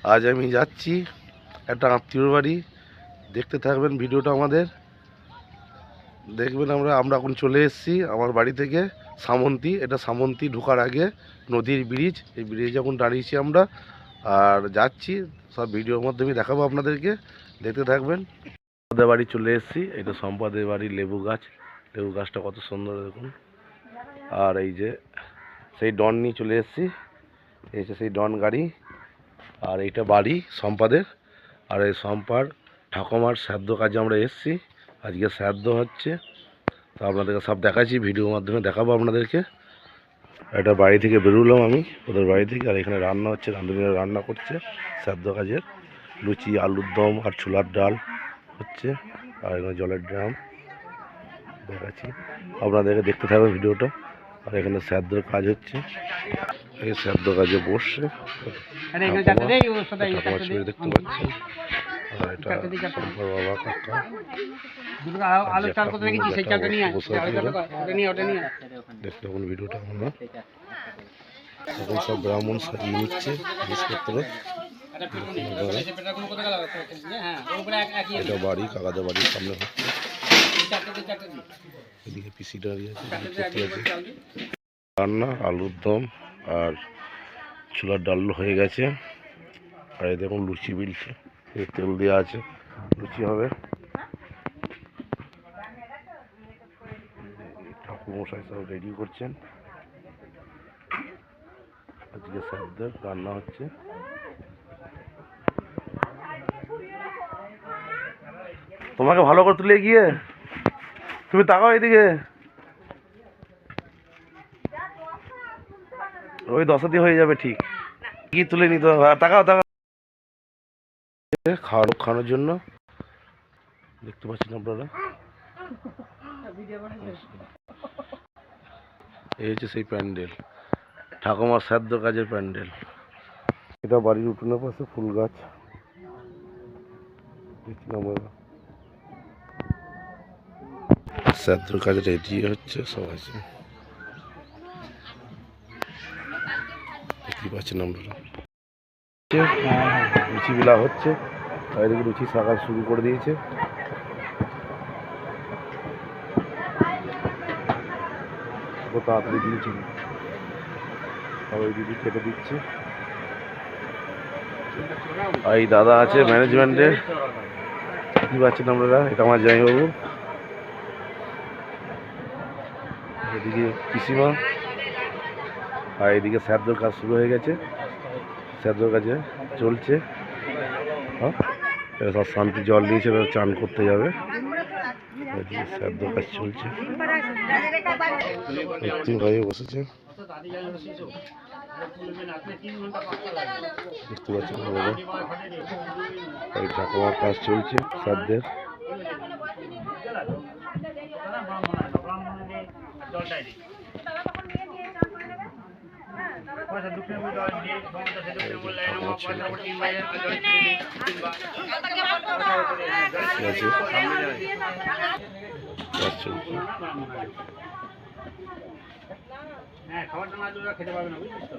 আজ আমি যাচ্ছি একটা আত্মীয়র বাড়ি, দেখতে থাকবেন ভিডিওটা আমাদের। দেখবেন আমরা এখন চলে এসেছি আমার বাড়ি থেকে সামন্তী। এটা সামন্তী ঢোকার আগে নদীর ব্রিজ, এই ব্রিজে এখন দাঁড়িয়েছি আমরা আর যাচ্ছি, সব ভিডিওর মাধ্যমে দেখাবো আপনাদেরকে, দেখতে থাকবেন। আমাদের বাড়ি চলে এসেছি, এটা সম্পাদের বাড়ি। লেবু গাছটা কত সুন্দর দেখুন। আর এই যে সেই ডন নিয়ে চলে এসেছি, এই যে সেই ডন গাড়ি। আর এইটা বাড়ি সম্পাদের। আর এই সম্পার ঠাকুমার শ্রাদ্ধ কাজে আমরা এসেছি, আজকে শ্রাদ্ধ হচ্ছে, তো আপনাদেরকে সব দেখাচ্ছি, ভিডিওর মাধ্যমে দেখাবো আপনাদেরকে। এটা বাড়ি থেকে বেরোলাম আমি ওদের বাড়ি থেকে, আর এখানে রান্না হচ্ছে, রাঁধুনিরা রান্না করছে শ্রাদ্ধ কাজের। লুচি, আলুর দম আর ছোলার ডাল হচ্ছে, আর এখানে জলের ড্রাম দেখাচ্ছি, আপনাদেরকে দেখতে থাকবে ভিডিওটা। আর এখানে শ্রাদ্ধের কাজ হচ্ছে, এই শ্রাদ্ধ কাজে বসছে দেখতে পাচ্ছেন। আর এটা বাবা কাকা দেখতে পাবেন ভিডিওটা। আমরা এখন সব ব্রাহ্মণ সাজিয়ে নিচ্ছে জিনিসপত্র। এটা বাড়ি, কাকাদের বাড়ির সামনে হচ্ছে। এদিকে পিসি দাঁড়িয়ে আছে, রান্না আলুর দম আর ছোলার ডাল হয়ে গেছে। আর এই দেখুন লুচি বিলছে, তেল দেওয়া আছে, লুচি হবে। ঠাকুরমশাই সব রেডি করছেন, আজকে শ্রাদ্ধের রান্না হচ্ছে। তোমাকে ভালো করে তুলে গিয়ে তুমি তাকাও এদিকে, ওই 10 হয়ে যাবে ঠিক, কি তুলে নিতে হবে। তাকাও খাওয়ানোর জন্য দেখতে পাচ্ছেন আপনারা। এই হচ্ছে সেই প্যান্ডেল, ঠাকুমার শ্রাদ্ধ কাজের প্যান্ডেল। এটা বাড়ির উঠোনের পাশে ফুল গাছ শ্রাদ্ধ কাজ রেডি হচ্ছে, সবাই দেখতে পাচ্ছেন আপনারা। লুচি বেলা হচ্ছে, এদিকে লুচি সকাল শুরু করে দিয়েছে। তাড়াতাড়ি দিয়েছি, সবাই দিদি কেটে দিচ্ছে। আর এই দাদা আছে ম্যানেজমেন্টের, কি পাচ্ছেন আপনারা, এটা আমার জামাইবাবু। এদিকে পিসিমা, আর এদিকে শ্রাদ্ধর কাজ শুরু হয়ে গেছে, শ্রাদ্ধর কাজে চলছে। হ্যাঁ, সব শান্তি জল দিয়েছে, চান করতে যাবে, শ্রাদ্ধ কাজ চলছে। ভাইয়ে বসেছে, দেখতে পাচ্ছেন এই ঠাকুমার কাজ চলছে শ্রাদ্ধের। খাবারটা না খেতে পারবে না, বুঝলিস তো।